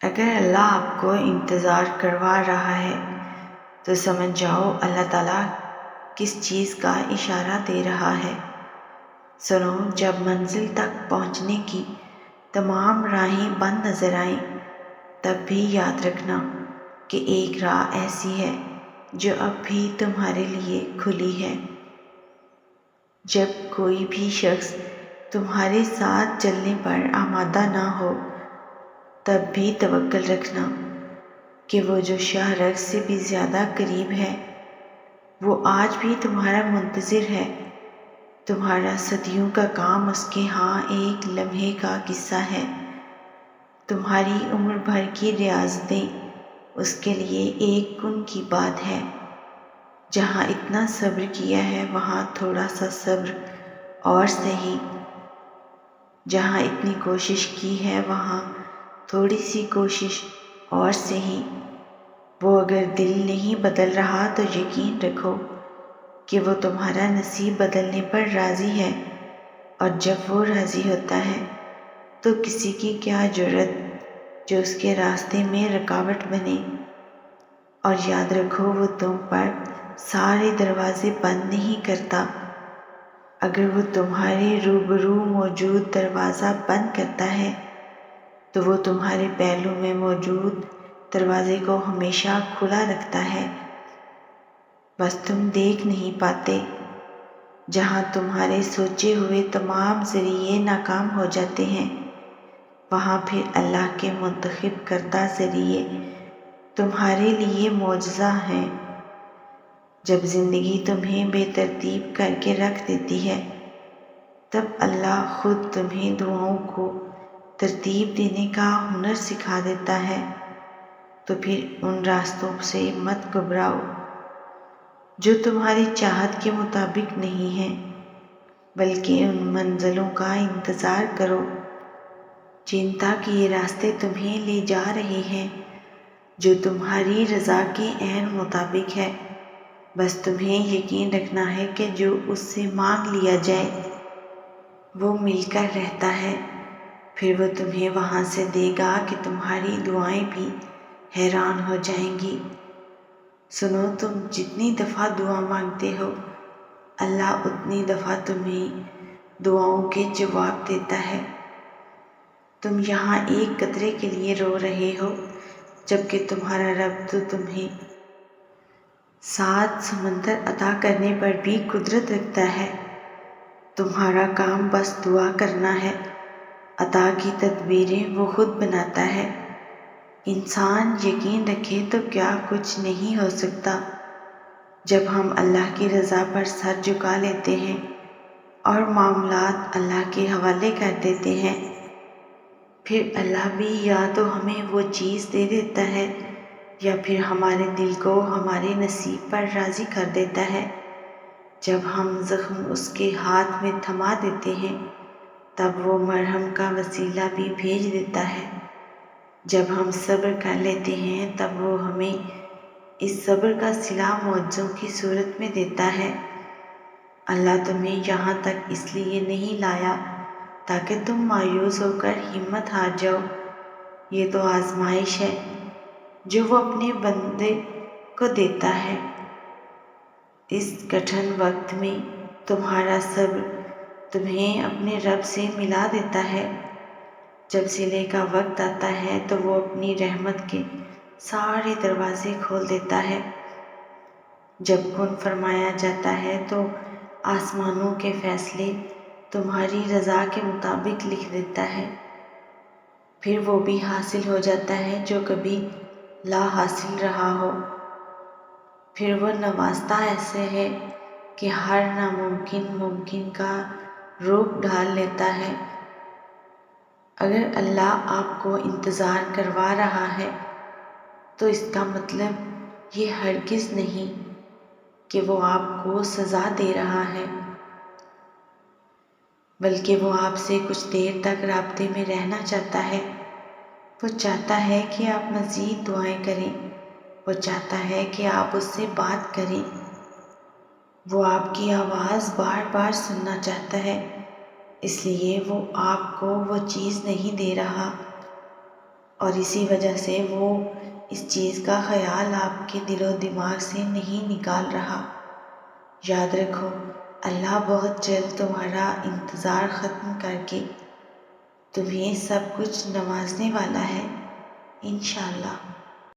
اگر اللہ آپ کو انتظار کروا رہا ہے تو سمجھ جاؤ اللہ تعالیٰ کس چیز کا اشارہ دے رہا ہے۔ سنو، جب منزل تک پہنچنے کی تمام راہیں بند نظر آئیں تب بھی یاد رکھنا کہ ایک راہ ایسی ہے جو اب بھی تمہارے لیے کھلی ہے۔ جب کوئی بھی شخص تمہارے ساتھ چلنے پر آمادہ نہ ہو تب بھی توکل رکھنا کہ وہ جو شاہ رگ سے بھی زیادہ قریب ہے وہ آج بھی تمہارا منتظر ہے۔ تمہارا صدیوں کا کام اس کے ہاں ایک لمحے کا قصہ ہے۔ تمہاری عمر بھر کی ریاضتیں اس کے لیے ایک کن کی بات ہے۔ جہاں اتنا صبر کیا ہے وہاں تھوڑا سا صبر اور سہی، جہاں اتنی کوشش کی ہے وہاں تھوڑی سی کوشش اور سہی۔ وہ اگر دل نہیں بدل رہا تو یقین رکھو کہ وہ تمہارا نصیب بدلنے پر راضی ہے، اور جب وہ راضی ہوتا ہے تو کسی کی کیا جرأت جو اس کے راستے میں رکاوٹ بنے۔ اور یاد رکھو وہ تم پر سارے دروازے بند نہیں کرتا۔ اگر وہ تمہارے روبرو موجود دروازہ بند کرتا ہے تو وہ تمہارے پہلو میں موجود دروازے کو ہمیشہ کھلا رکھتا ہے، بس تم دیکھ نہیں پاتے۔ جہاں تمہارے سوچے ہوئے تمام ذریعے ناکام ہو جاتے ہیں وہاں پھر اللہ کے منتخب کردہ ذریعے تمہارے لیے معجزہ ہیں۔ جب زندگی تمہیں بے ترتیب کر کے رکھ دیتی ہے تب اللہ خود تمہیں دعاؤں کو ترتیب دینے کا ہنر سکھا دیتا ہے۔ تو پھر ان راستوں سے مت گھبراؤ جو تمہاری چاہت کے مطابق نہیں ہیں، بلکہ ان منزلوں کا انتظار کرو چنتا کہ یہ راستے تمہیں لے جا رہے ہیں جو تمہاری رضا کے عین مطابق ہے۔ بس تمہیں یقین رکھنا ہے کہ جو اس سے مانگ لیا جائے وہ مل کر رہتا ہے، پھر وہ تمہیں وہاں سے دے گا کہ تمہاری دعائیں بھی حیران ہو جائیں گی۔ سنو، تم جتنی دفعہ دعا مانگتے ہو اللہ اتنی دفعہ تمہیں دعاؤں کے جواب دیتا ہے۔ تم یہاں ایک قطرے کے لیے رو رہے ہو جبکہ تمہارا رب تو تمہیں 7 سمندر عطا کرنے پر بھی قدرت رکھتا ہے۔ تمہارا کام بس دعا کرنا ہے، عطا کی تدبیریں وہ خود بناتا ہے۔ انسان یقین رکھے تو کیا کچھ نہیں ہو سکتا۔ جب ہم اللہ کی رضا پر سر جھکا لیتے ہیں اور معاملات اللہ کے حوالے کر دیتے ہیں پھر اللہ بھی یا تو ہمیں وہ چیز دے دیتا ہے یا پھر ہمارے دل کو ہمارے نصیب پر راضی کر دیتا ہے۔ جب ہم زخم اس کے ہاتھ میں تھما دیتے ہیں تب وہ مرہم کا وسیلہ بھی بھیج دیتا ہے۔ جب ہم صبر کر لیتے ہیں تب وہ ہمیں اس صبر کا صلہ معجزوں کی صورت میں دیتا ہے۔ اللہ تمہیں یہاں تک اس لیے نہیں لایا تاکہ تم مایوس ہو کر ہمت ہار جاؤ۔ یہ تو آزمائش ہے جو وہ اپنے بندے کو دیتا ہے۔ اس کٹھن وقت میں تمہارا صبر تمہیں اپنے رب سے ملا دیتا ہے۔ جب صلے کا وقت آتا ہے تو وہ اپنی رحمت کے سارے دروازے کھول دیتا ہے۔ جب کن فرمایا جاتا ہے تو آسمانوں کے فیصلے تمہاری رضا کے مطابق لکھ دیتا ہے، پھر وہ بھی حاصل ہو جاتا ہے جو کبھی لا حاصل رہا ہو۔ پھر وہ نوازتا ایسے ہے کہ ہر ناممکن ممکن کا روپ ڈھال لیتا ہے۔ اگر اللہ آپ کو انتظار کروا رہا ہے تو اس کا مطلب یہ ہرگز نہیں کہ وہ آپ کو سزا دے رہا ہے، بلکہ وہ آپ سے کچھ دیر تک رابطے میں رہنا چاہتا ہے۔ وہ چاہتا ہے کہ آپ مزید دعائیں کریں، وہ چاہتا ہے کہ آپ اس سے بات کریں، وہ آپ کی آواز بار بار سننا چاہتا ہے، اس لیے وہ آپ کو وہ چیز نہیں دے رہا اور اسی وجہ سے وہ اس چیز کا خیال آپ کے دل و دماغ سے نہیں نکال رہا۔ یاد رکھو، اللہ بہت جلد تمہارا انتظار ختم کر کے تمہیں سب کچھ نوازنے والا ہے، انشاءاللہ۔